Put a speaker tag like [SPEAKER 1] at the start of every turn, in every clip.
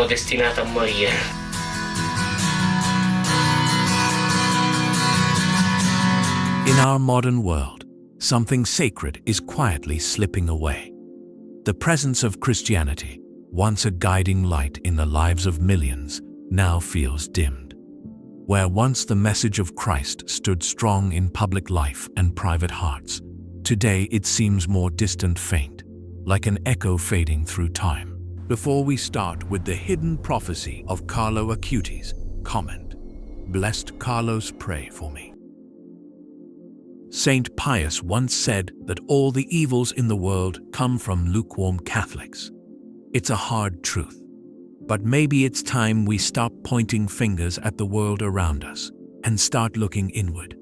[SPEAKER 1] sono destinato a morire.
[SPEAKER 2] In our modern world, something sacred is quietly slipping away. The presence of Christianity, once a guiding light in the lives of millions, now feels dimmed. Where once the message of Christ stood strong in public life and private hearts, today it seems more distant, faint, like an echo fading through time. Before we start with the hidden prophecy of Carlo Acutis, comment, "Blessed Carlos, pray for me." Saint Pius once said that all the evils in the world come from lukewarm Catholics. It's a hard truth, but maybe it's time we stop pointing fingers at the world around us and start looking inward.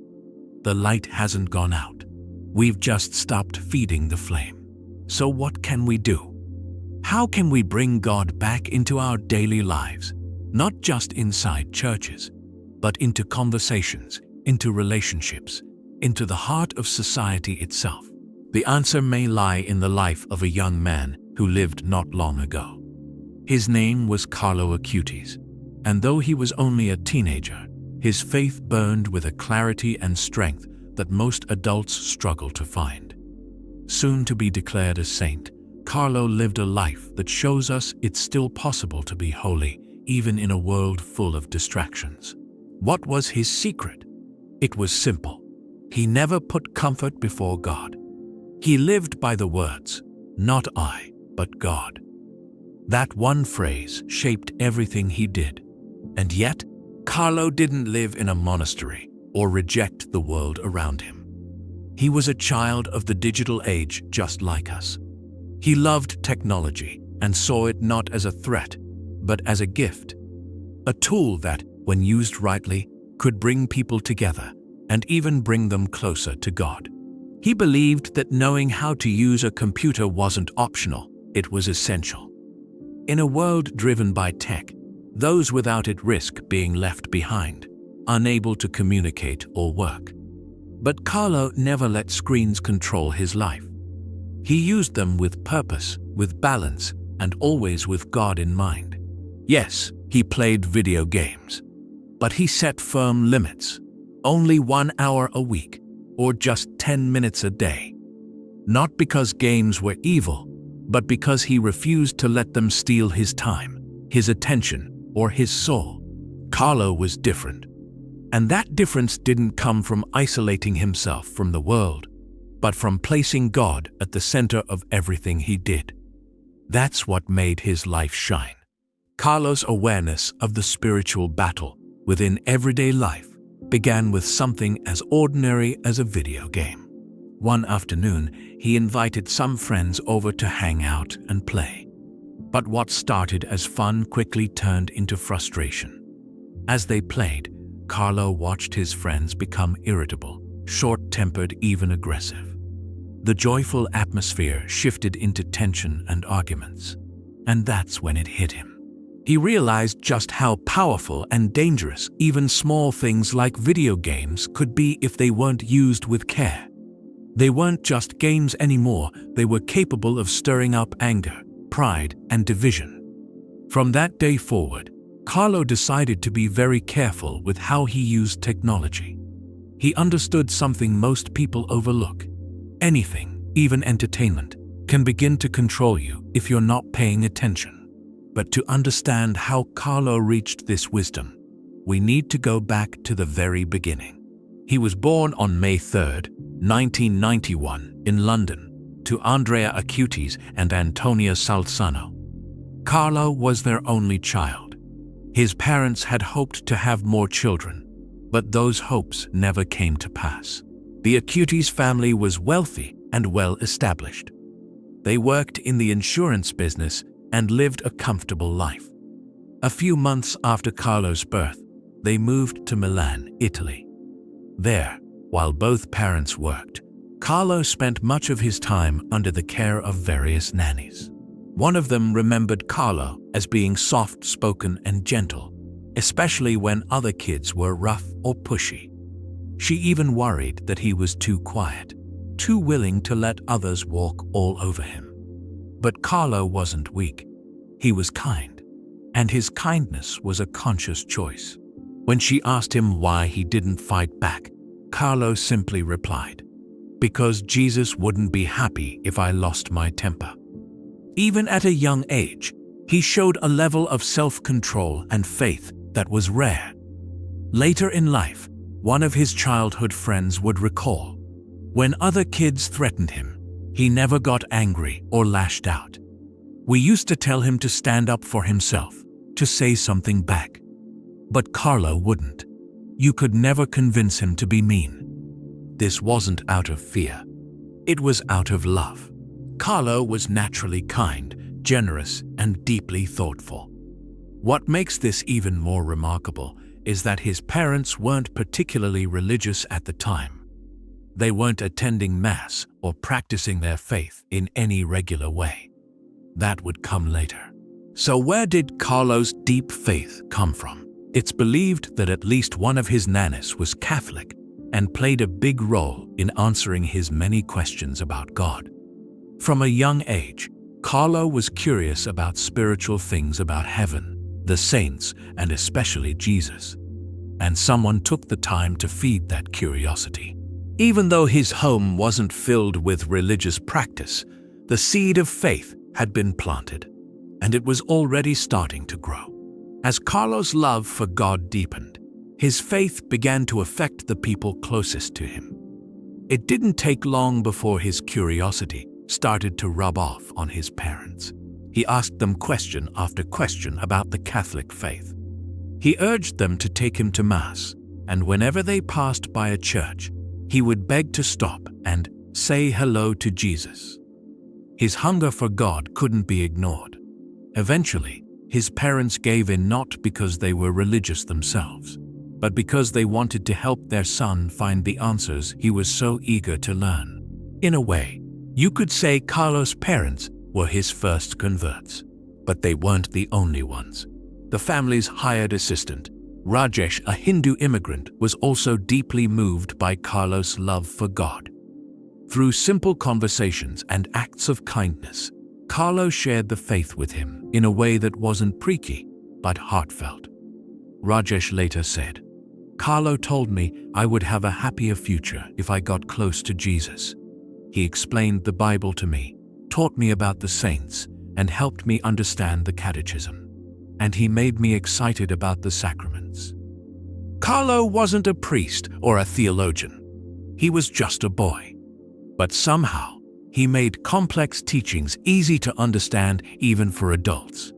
[SPEAKER 2] The light hasn't gone out. We've just stopped feeding the flame. So what can we do? How can we bring God back into our daily lives, not just inside churches, but into conversations, into relationships, into the heart of society itself? The answer may lie in the life of a young man who lived not long ago. His name was Carlo Acutis, and though he was only a teenager, his faith burned with a clarity and strength that most adults struggle to find. Soon to be declared a saint, Carlo lived a life that shows us it's still possible to be holy, even in a world full of distractions. What was his secret? It was simple. He never put comfort before God. He lived by the words, "Not I, but God." That one phrase shaped everything he did. And yet, Carlo didn't live in a monastery or reject the world around him. He was a child of the digital age just like us. He loved technology and saw it not as a threat, but as a gift. A tool that, when used rightly, could bring people together and even bring them closer to God. He believed that knowing how to use a computer wasn't optional, it was essential. In a world driven by tech, those without it risk being left behind, unable to communicate or work. But Carlo never let screens control his life. He used them with purpose, with balance, and always with God in mind. Yes, he played video games, but he set firm limits. Only 1 hour a week, or just 10 minutes a day. Not because games were evil, but because he refused to let them steal his time, his attention, or his soul. Carlo was different. And that difference didn't come from isolating himself from the world, but from placing God at the center of everything he did. That's what made his life shine. Carlo's awareness of the spiritual battle within everyday life began with something as ordinary as a video game. One afternoon, he invited some friends over to hang out and play. But what started as fun quickly turned into frustration. As they played, Carlo watched his friends become irritable, short-tempered, even aggressive. The joyful atmosphere shifted into tension and arguments. And that's when it hit him. He realized just how powerful and dangerous even small things like video games could be if they weren't used with care. They weren't just games anymore, they were capable of stirring up anger, pride, and division. From that day forward, Carlo decided to be very careful with how he used technology. He understood something most people overlook. Anything, even entertainment, can begin to control you if you're not paying attention. But to understand how Carlo reached this wisdom, we need to go back to the very beginning. He was born on May 3, 1991, in London, to Andrea Acutis and Antonia Salzano. Carlo was their only child. His parents had hoped to have more children, but those hopes never came to pass. The Acutis family was wealthy and well established. They worked in the insurance business and lived a comfortable life. A few months after Carlo's birth, they moved to Milan, Italy. There, while both parents worked, Carlo spent much of his time under the care of various nannies. One of them remembered Carlo as being soft-spoken and gentle, especially when other kids were rough or pushy. She even worried that he was too quiet, too willing to let others walk all over him. But Carlo wasn't weak. He was kind. and his kindness was a conscious choice. When she asked him why he didn't fight back, Carlo simply replied, "Because Jesus wouldn't be happy if I lost my temper." Even at a young age, he showed a level of self-control and faith that was rare. Later in life, one of his childhood friends would recall, when other kids threatened him, he never got angry or lashed out. "We used to tell him to stand up for himself, to say something back. But Carlo wouldn't. You could never convince him to be mean." This wasn't out of fear. It was out of love. Carlo was naturally kind, generous, and deeply thoughtful. What makes this even more remarkable is that his parents weren't particularly religious at the time. They weren't attending Mass or practicing their faith in any regular way. That would come later. So where did Carlo's deep faith come from? It's believed that at least one of his nannies was Catholic and played a big role in answering his many questions about God. From a young age, Carlo was curious about spiritual things, about heaven, the saints, and especially Jesus. And someone took the time to feed that curiosity. Even though his home wasn't filled with religious practice, the seed of faith had been planted, and it was already starting to grow. As Carlo's love for God deepened, his faith began to affect the people closest to him. It didn't take long before his curiosity started to rub off on his parents. He asked them question after question about the Catholic faith. He urged them to take him to Mass, and whenever they passed by a church, he would beg to stop and say hello to Jesus. His hunger for God couldn't be ignored. Eventually, his parents gave in, not because they were religious themselves, but because they wanted to help their son find the answers he was so eager to learn. In a way, you could say Carlo's parents were his first converts, but they weren't the only ones. The family's hired assistant, Rajesh, a Hindu immigrant, was also deeply moved by Carlo's love for God. Through simple conversations and acts of kindness, Carlo shared the faith with him in a way that wasn't preachy, but heartfelt. Rajesh later said, "Carlo told me I would have a happier future if I got close to Jesus. He explained the Bible to me, taught me about the saints, and helped me understand the catechism. And he made me excited about the sacraments." Carlo wasn't a priest or a theologian. He was just a boy. But somehow, he made complex teachings easy to understand even for adults.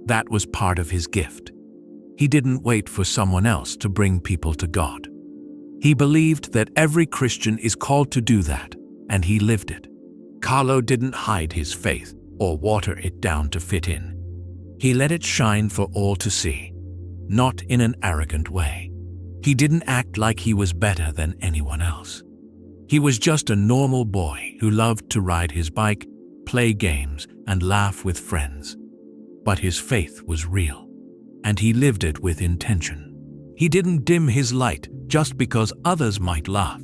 [SPEAKER 2] That was part of his gift. He didn't wait for someone else to bring people to God. He believed that every Christian is called to do that, and he lived it. Carlo didn't hide his faith or water it down to fit in. He let it shine for all to see, not in an arrogant way. He didn't act like he was better than anyone else. He was just a normal boy who loved to ride his bike, play games, and laugh with friends. But his faith was real, and he lived it with intention. He didn't dim his light just because others might laugh.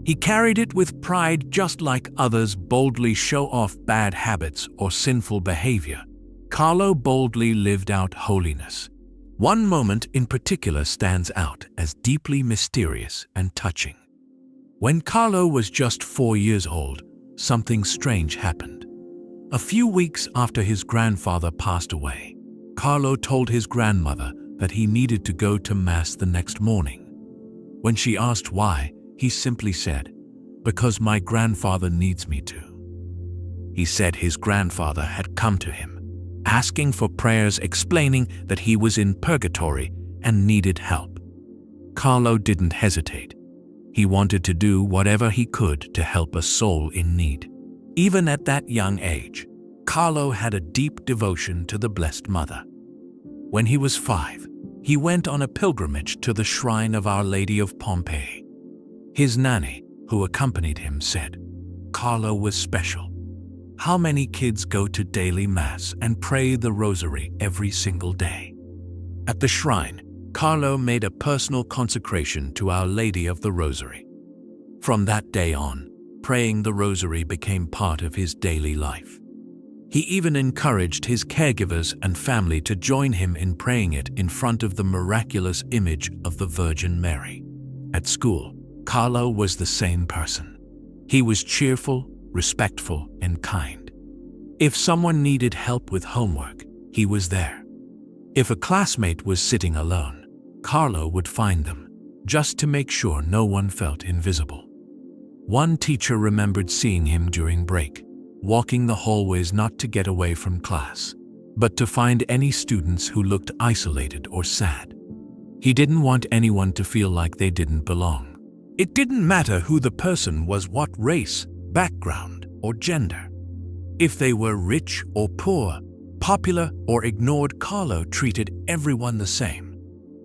[SPEAKER 2] He carried it with pride, just like others boldly show off bad habits or sinful behavior. Carlo boldly lived out holiness. One moment in particular stands out as deeply mysterious and touching. When Carlo was just 4 years old, something strange happened. A few weeks after his grandfather passed away, Carlo told his grandmother that he needed to go to Mass the next morning. When she asked why, he simply said, "Because my grandfather needs me to." He said his grandfather had come to him, asking for prayers, explaining that he was in purgatory and needed help. Carlo didn't hesitate. He wanted to do whatever he could to help a soul in need. Even at that young age, Carlo had a deep devotion to the Blessed Mother. When he was 5, he went on a pilgrimage to the shrine of Our Lady of Pompeii. His nanny, who accompanied him, said, "Carlo was special. How many kids go to daily Mass and pray the Rosary every single day?" At the shrine, Carlo made a personal consecration to Our Lady of the Rosary. From that day on, praying the Rosary became part of his daily life. He even encouraged his caregivers and family to join him in praying it in front of the miraculous image of the Virgin Mary. At school, Carlo was the same person. He was cheerful, respectful, and kind. If someone needed help with homework, he was there. If a classmate was sitting alone, Carlo would find them, just to make sure no one felt invisible. One teacher remembered seeing him during break, walking the hallways not to get away from class, but to find any students who looked isolated or sad. He didn't want anyone to feel like they didn't belong. It didn't matter who the person was, what race, background, or gender. If they were rich or poor, popular or ignored, Carlo treated everyone the same.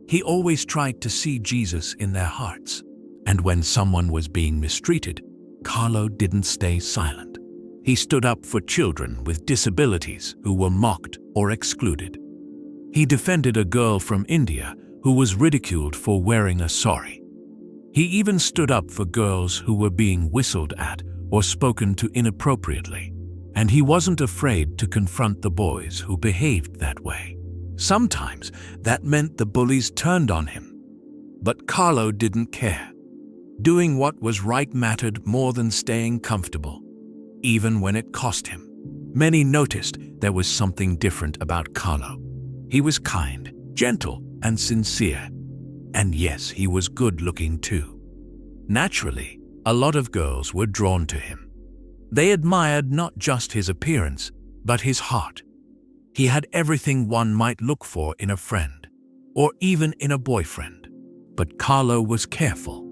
[SPEAKER 2] He always tried to see Jesus in their hearts. And when someone was being mistreated, Carlo didn't stay silent. He stood up for children with disabilities who were mocked or excluded. He defended a girl from India who was ridiculed for wearing a sari. He even stood up for girls who were being whistled at or spoken to inappropriately. And he wasn't afraid to confront the boys who behaved that way. Sometimes that meant the bullies turned on him. But Carlo didn't care. Doing what was right mattered more than staying comfortable, even when it cost him. Many noticed there was something different about Carlo. He was kind, gentle, and sincere. And yes, he was good-looking too. Naturally, a lot of girls were drawn to him. They admired not just his appearance, but his heart. He had everything one might look for in a friend, or even in a boyfriend. But Carlo was careful.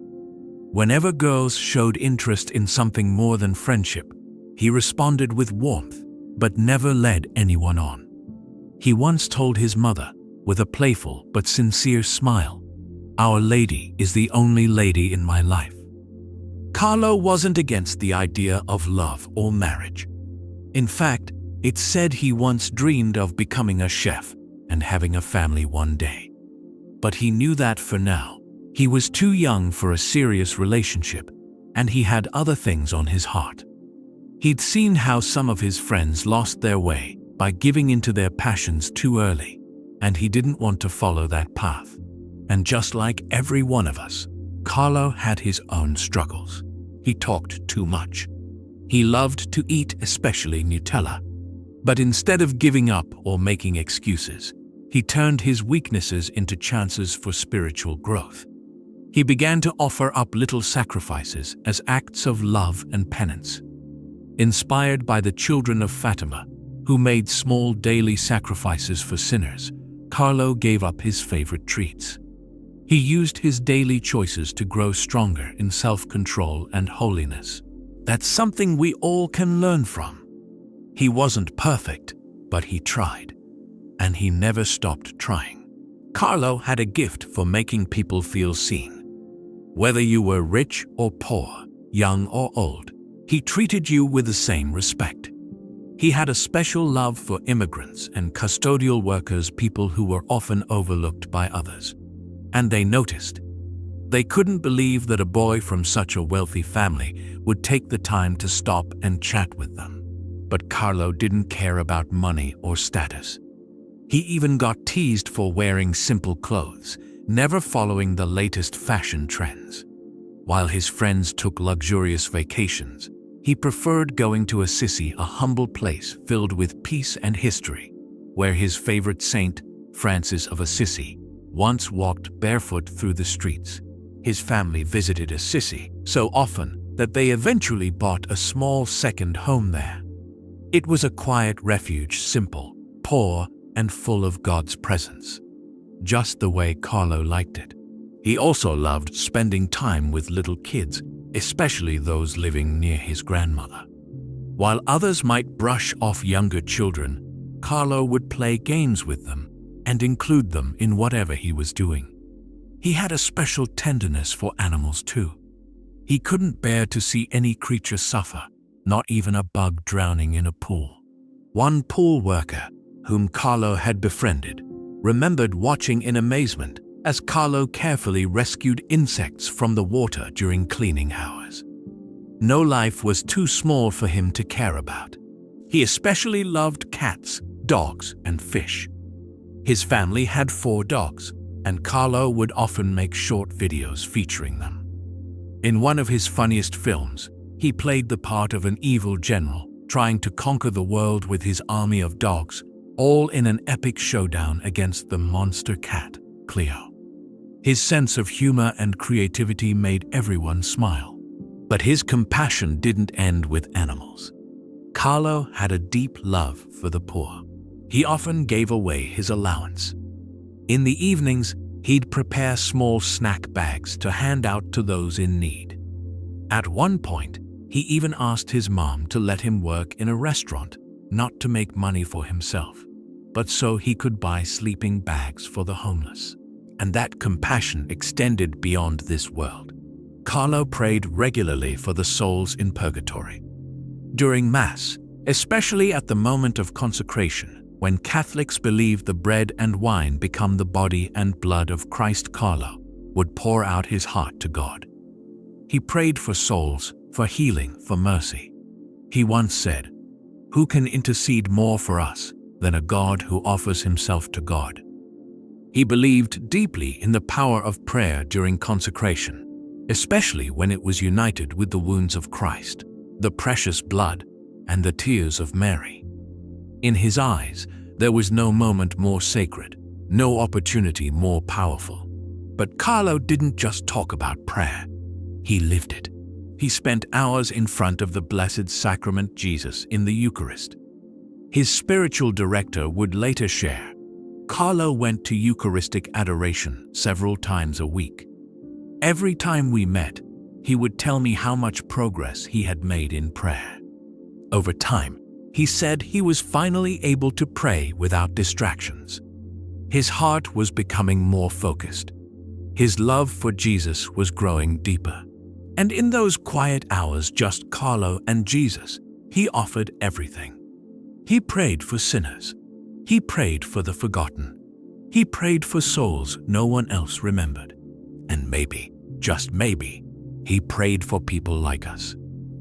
[SPEAKER 2] Whenever girls showed interest in something more than friendship, he responded with warmth, but never led anyone on. He once told his mother, with a playful but sincere smile, "Our Lady is the only lady in my life." Carlo wasn't against the idea of love or marriage. In fact, it's said he once dreamed of becoming a chef and having a family one day. But he knew that for now, he was too young for a serious relationship, and he had other things on his heart. He'd seen how some of his friends lost their way by giving into their passions too early, and he didn't want to follow that path. And just like every one of us, Carlo had his own struggles. He talked too much. He loved to eat, especially Nutella. But instead of giving up or making excuses, he turned his weaknesses into chances for spiritual growth. He began to offer up little sacrifices as acts of love and penance. Inspired by the children of Fatima, who made small daily sacrifices for sinners, Carlo gave up his favorite treats. He used his daily choices to grow stronger in self-control and holiness. That's something we all can learn from. He wasn't perfect, but he tried. And he never stopped trying. Carlo had a gift for making people feel seen. Whether you were rich or poor, young or old, he treated you with the same respect. He had a special love for immigrants and custodial workers, people who were often overlooked by others. And they noticed. They couldn't believe that a boy from such a wealthy family would take the time to stop and chat with them. But Carlo didn't care about money or status. He even got teased for wearing simple clothes, never following the latest fashion trends. While his friends took luxurious vacations, he preferred going to Assisi, a humble place filled with peace and history, where his favorite saint, Francis of Assisi, once walked barefoot through the streets. His family visited Assisi so often that they eventually bought a small second home there. It was a quiet refuge, simple, poor, and full of God's presence, just the way Carlo liked it. He also loved spending time with little kids, especially those living near his grandmother. While others might brush off younger children, Carlo would play games with them and include them in whatever he was doing. He had a special tenderness for animals too. He couldn't bear to see any creature suffer, not even a bug drowning in a pool. One pool worker, whom Carlo had befriended, remembered watching in amazement as Carlo carefully rescued insects from the water during cleaning hours. No life was too small for him to care about. He especially loved cats, dogs, and fish. His family had 4 dogs, and Carlo would often make short videos featuring them. In one of his funniest films, he played the part of an evil general trying to conquer the world with his army of dogs, all in an epic showdown against the monster cat, Cleo. His sense of humor and creativity made everyone smile. But his compassion didn't end with animals. Carlo had a deep love for the poor. He often gave away his allowance. In the evenings, he'd prepare small snack bags to hand out to those in need. At one point, he even asked his mom to let him work in a restaurant, not to make money for himself, but so he could buy sleeping bags for the homeless. And that compassion extended beyond this world. Carlo prayed regularly for the souls in purgatory. During Mass, especially at the moment of consecration, when Catholics believed the bread and wine become the body and blood of Christ, Carlo would pour out his heart to God. He prayed for souls, for healing, for mercy. He once said, "Who can intercede more for us than a God who offers himself to God?" He believed deeply in the power of prayer during consecration, especially when it was united with the wounds of Christ, the precious blood, and the tears of Mary. In his eyes, there was no moment more sacred, no opportunity more powerful. But Carlo didn't just talk about prayer. He lived it. He spent hours in front of the Blessed Sacrament Jesus in the Eucharist. His spiritual director would later share, Carlo went to Eucharistic adoration several times a week. Every time we met, he would tell me how much progress he had made in prayer. Over time, he said he was finally able to pray without distractions. His heart was becoming more focused. His love for Jesus was growing deeper. And in those quiet hours, just Carlo and Jesus, he offered everything. He prayed for sinners. He prayed for the forgotten. He prayed for souls no one else remembered. And maybe, just maybe, he prayed for people like us.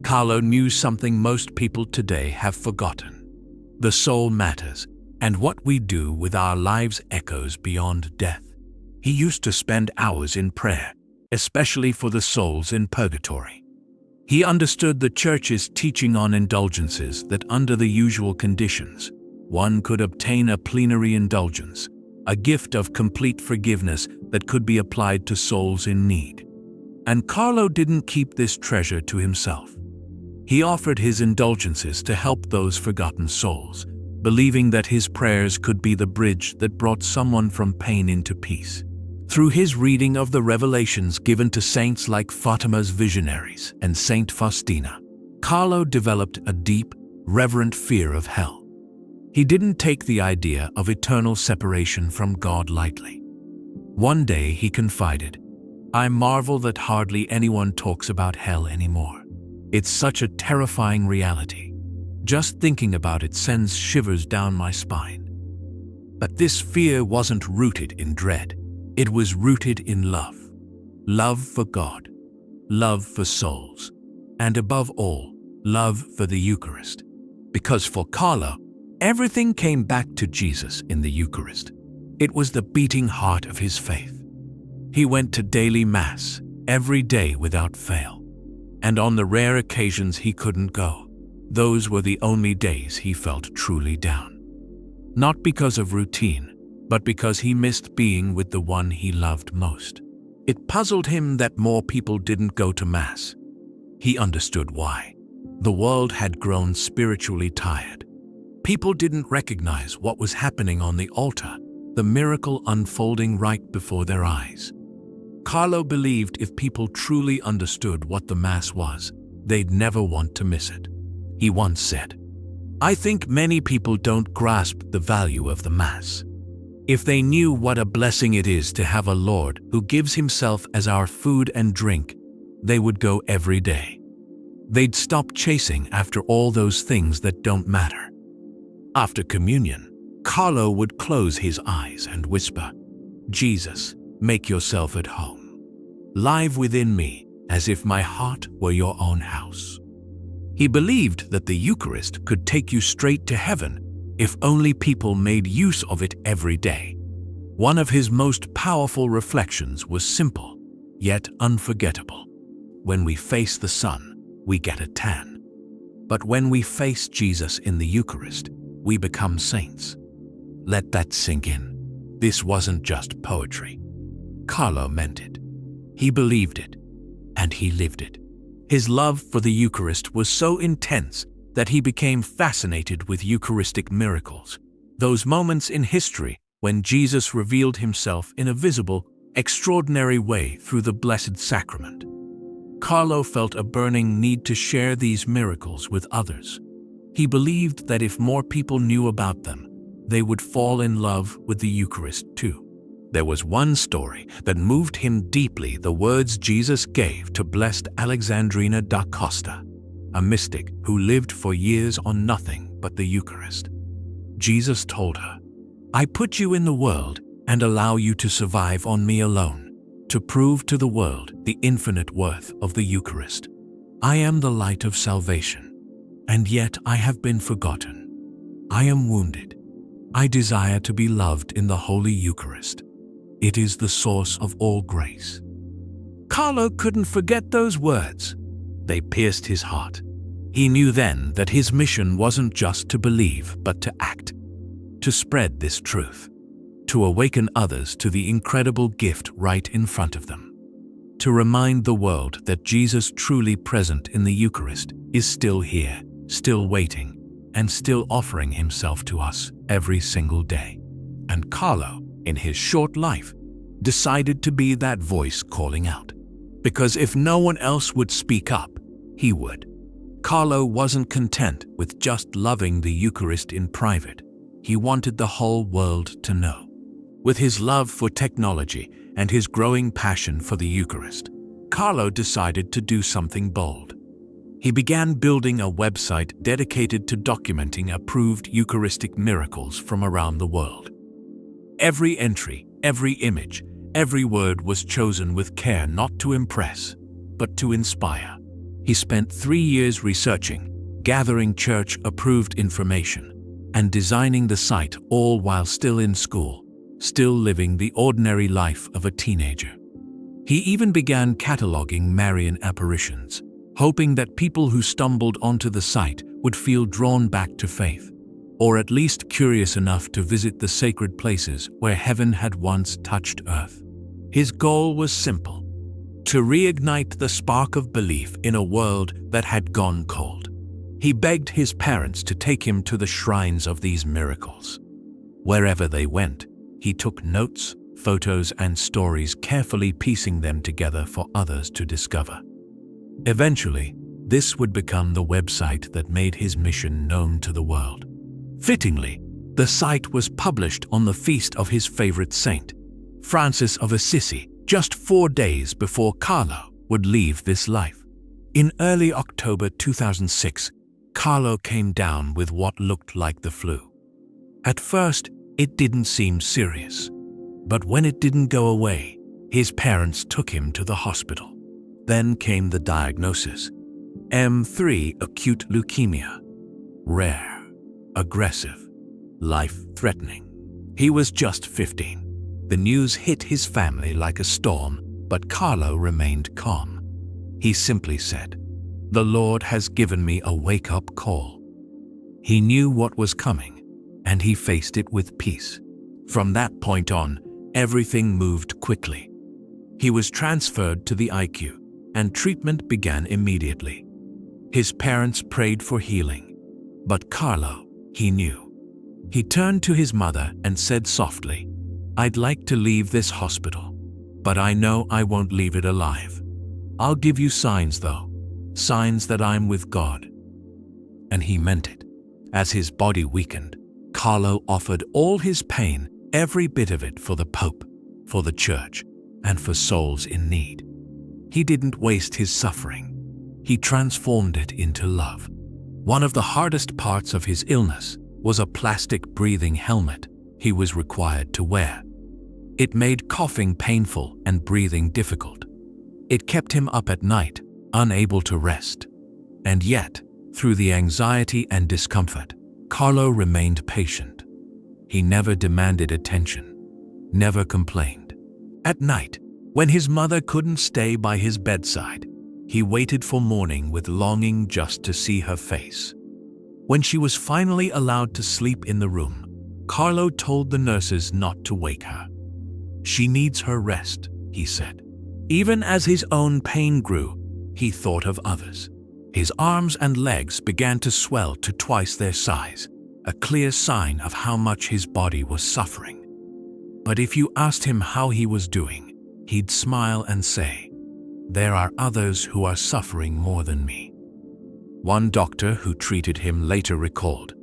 [SPEAKER 2] Carlo knew something most people today have forgotten. The soul matters, and what we do with our lives echoes beyond death. He used to spend hours in prayer, especially for the souls in purgatory. He understood the Church's teaching on indulgences, that under the usual conditions, one could obtain a plenary indulgence, a gift of complete forgiveness that could be applied to souls in need. And Carlo didn't keep this treasure to himself. He offered his indulgences to help those forgotten souls, believing that his prayers could be the bridge that brought someone from pain into peace. Through his reading of the revelations given to saints like Fatima's visionaries and Saint Faustina, Carlo developed a deep, reverent fear of hell. He didn't take the idea of eternal separation from God lightly. One day he confided, "I marvel that hardly anyone talks about hell anymore. It's such a terrifying reality. Just thinking about it sends shivers down my spine." But this fear wasn't rooted in dread. It was rooted in love. Love for God, love for souls, and above all, love for the Eucharist. Because for Carlo, everything came back to Jesus in the Eucharist. It was the beating heart of his faith. He went to daily Mass every day without fail. And on the rare occasions he couldn't go, those were the only days he felt truly down. Not because of routine, but because he missed being with the one he loved most. It puzzled him that more people didn't go to Mass. He understood why. The world had grown spiritually tired. People didn't recognize what was happening on the altar, the miracle unfolding right before their eyes. Carlo believed if people truly understood what the Mass was, they'd never want to miss it. He once said, "I think many people don't grasp the value of the Mass. If they knew what a blessing it is to have a Lord who gives himself as our food and drink, they would go every day. They'd stop chasing after all those things that don't matter." After communion, Carlo would close his eyes and whisper, "Jesus, make yourself at home. Live within me as if my heart were your own house." He believed that the Eucharist could take you straight to heaven if only people made use of it every day. One of his most powerful reflections was simple, yet unforgettable. When we face the sun, we get a tan. But when we face Jesus in the Eucharist, we become saints. Let that sink in. This wasn't just poetry. Carlo meant it. He believed it, and he lived it. His love for the Eucharist was so intense that he became fascinated with Eucharistic miracles, those moments in history when Jesus revealed himself in a visible, extraordinary way through the Blessed Sacrament. Carlo felt a burning need to share these miracles with others. He believed that if more people knew about them, they would fall in love with the Eucharist too. There was one story that moved him deeply: the words Jesus gave to Blessed Alexandrina da Costa, a mystic who lived for years on nothing but the Eucharist. Jesus told her, "I put you in the world and allow you to survive on me alone, to prove to the world the infinite worth of the Eucharist. I am the light of salvation, and yet I have been forgotten. I am wounded. I desire to be loved in the Holy Eucharist. It is the source of all grace." Carlo couldn't forget those words. They pierced his heart. He knew then that his mission wasn't just to believe, but to act, to spread this truth, to awaken others to the incredible gift right in front of them, to remind the world that Jesus, truly present in the Eucharist, is still here, still waiting, and still offering himself to us every single day. And Carlo, in his short life, decided to be that voice calling out. Because if no one else would speak up, he would. Carlo wasn't content with just loving the Eucharist in private. He wanted the whole world to know. With his love for technology and his growing passion for the Eucharist, Carlo decided to do something bold. He began building a website dedicated to documenting approved Eucharistic miracles from around the world. Every entry, every image, every word was chosen with care, not to impress, but to inspire. He spent 3 years researching, gathering church-approved information, and designing the site, all while still in school, still living the ordinary life of a teenager. He even began cataloging Marian apparitions, hoping that people who stumbled onto the site would feel drawn back to faith, or at least curious enough to visit the sacred places where heaven had once touched earth. His goal was simple: to reignite the spark of belief in a world that had gone cold. He begged his parents to take him to the shrines of these miracles. Wherever they went, he took notes, photos, and stories, carefully piecing them together for others to discover. Eventually, this would become the website that made his mission known to the world. Fittingly, the site was published on the feast of his favorite saint, Francis of Assisi, just 4 days before Carlo would leave this life. In early October 2006, Carlo came down with what looked like the flu. At first, it didn't seem serious, but when it didn't go away, his parents took him to the hospital. Then came the diagnosis: M3 acute leukemia. Rare, aggressive, life-threatening. He was just 15. The news hit his family like a storm, but Carlo remained calm. He simply said, "The Lord has given me a wake-up call." He knew what was coming, and he faced it with peace. From that point on, everything moved quickly. He was transferred to the ICU, and treatment began immediately. His parents prayed for healing, but Carlo, he knew. He turned to his mother and said softly, "I'd like to leave this hospital, but I know I won't leave it alive. I'll give you signs though, signs that I'm with God." And he meant it. As his body weakened, Carlo offered all his pain, every bit of it, for the Pope, for the Church, and for souls in need. He didn't waste his suffering. He transformed it into love. One of the hardest parts of his illness was a plastic breathing helmet he was required to wear. It made coughing painful and breathing difficult. It kept him up at night, unable to rest. And yet, Through the anxiety and discomfort, Carlo remained patient. He never demanded attention, never complained. At night, when his mother couldn't stay by his bedside, he waited for morning with longing just to see her face. When she was finally allowed to sleep in the room, Carlo told the nurses not to wake her. "She needs her rest," he said. Even as his own pain grew, he thought of others. His arms and legs began to swell to twice their size, a clear sign of how much his body was suffering. But if you asked him how he was doing, he'd smile and say, "There are others who are suffering more than me." One doctor who treated him later recalled,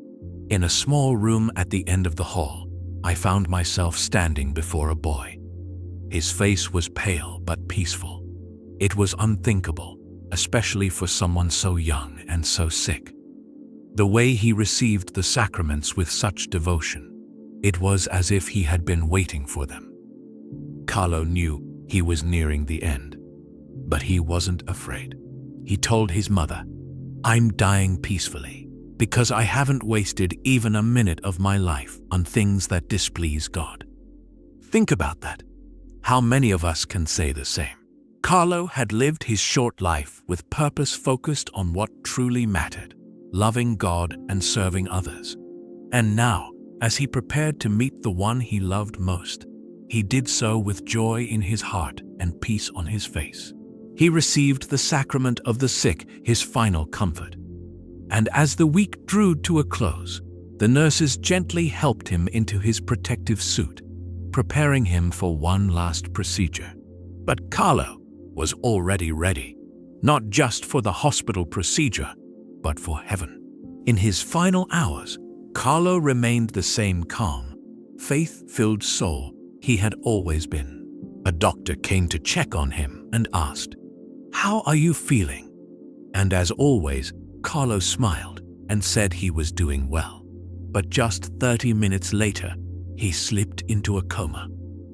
[SPEAKER 2] "In a small room at the end of the hall, I found myself standing before a boy. His face was pale but peaceful. It was unthinkable, especially for someone so young and so sick. The way he received the sacraments with such devotion, it was as if he had been waiting for them." Carlo knew he was nearing the end, but he wasn't afraid. He told his mother, "I'm dying peacefully because I haven't wasted even a minute of my life on things that displease God." Think about that. How many of us can say the same? Carlo had lived his short life with purpose focused on what truly mattered, loving God and serving others. And now, as he prepared to meet the one he loved most, he did so with joy in his heart and peace on his face. He received the sacrament of the sick, his final comfort. And as the week drew to a close, the nurses gently helped him into his protective suit, preparing him for one last procedure. But Carlo was already ready, not just for the hospital procedure, but for heaven. In his final hours, Carlo remained the same calm, faith-filled soul he had always been. A doctor came to check on him and asked, "How are you feeling?" And as always, Carlo smiled and said he was doing well. But just 30 minutes later, he slipped into a coma.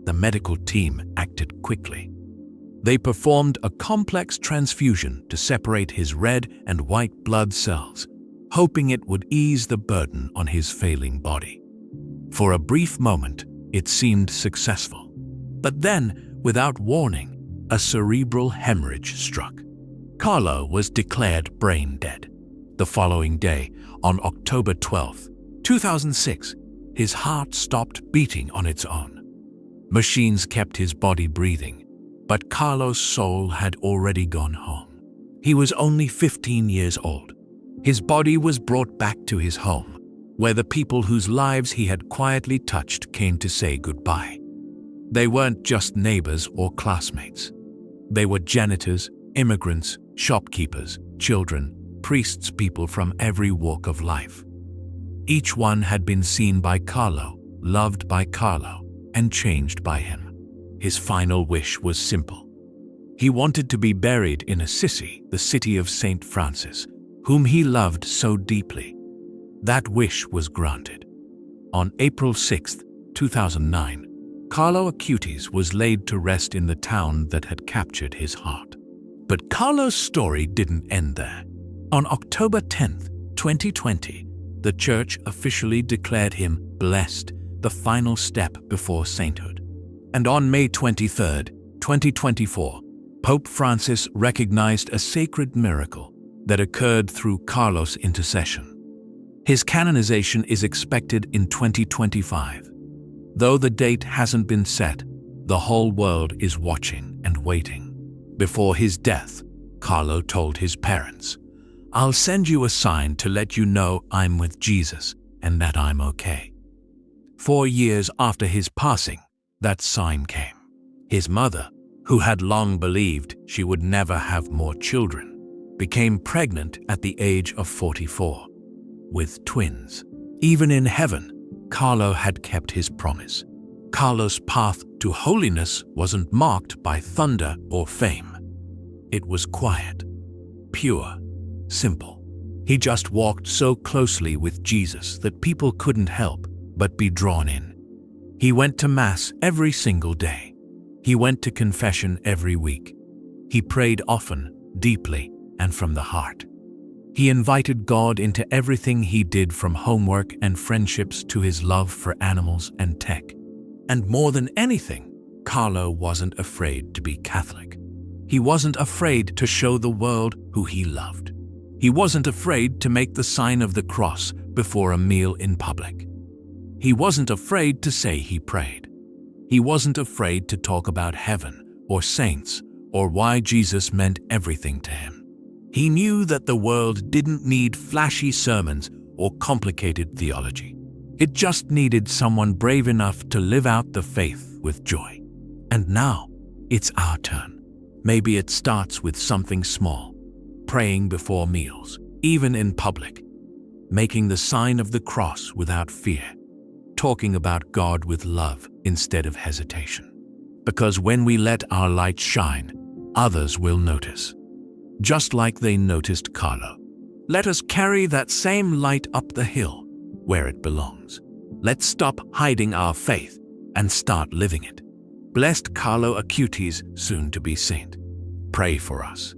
[SPEAKER 2] The medical team acted quickly. They performed a complex transfusion to separate his red and white blood cells, hoping it would ease the burden on his failing body. For a brief moment, it seemed successful. But then, without warning, a cerebral hemorrhage struck. Carlo was declared brain dead. The following day, on October 12, 2006, his heart stopped beating on its own. Machines kept his body breathing, but Carlo's soul had already gone home. He was only 15 years old. His body was brought back to his home, where the people whose lives he had quietly touched came to say goodbye. They weren't just neighbors or classmates. They were janitors, immigrants, shopkeepers, children, priests, people from every walk of life. Each one had been seen by Carlo, loved by Carlo, and changed by him. His final wish was simple. He wanted to be buried in Assisi, the city of Saint Francis, whom he loved so deeply. That wish was granted. On April 6, 2009, Carlo Acutis was laid to rest in the town that had captured his heart. But Carlo's story didn't end there. On October 10, 2020, the church officially declared him blessed, the final step before sainthood. And on May 23, 2024, Pope Francis recognized a sacred miracle that occurred through Carlo's intercession. His canonization is expected in 2025. Though the date hasn't been set, the whole world is watching and waiting. Before his death, Carlo told his parents, "I'll send you a sign to let you know I'm with Jesus and that I'm okay." 4 years after his passing, that sign came. His mother, who had long believed she would never have more children, became pregnant at the age of 44, with twins. Even in heaven, Carlo had kept his promise. Carlo's path to holiness wasn't marked by thunder or fame. It was quiet, pure, simple. He just walked so closely with Jesus that people couldn't help but be drawn in. He went to Mass every single day. He went to confession every week. He prayed often, deeply, and from the heart. He invited God into everything he did, from homework and friendships to his love for animals and tech. And more than anything, Carlo wasn't afraid to be Catholic. He wasn't afraid to show the world who he loved. He wasn't afraid to make the sign of the cross before a meal in public. He wasn't afraid to say he prayed. He wasn't afraid to talk about heaven or saints or why Jesus meant everything to him. He knew that the world didn't need flashy sermons or complicated theology. It just needed someone brave enough to live out the faith with joy. And now, it's our turn. Maybe it starts with something small, praying before meals, even in public, making the sign of the cross without fear, talking about God with love instead of hesitation. Because when we let our light shine, others will notice, just like they noticed Carlo. Let us carry that same light up the hill where it belongs. Let's stop hiding our faith and start living it. Blessed Carlo Acutis, soon to be saint, pray for us.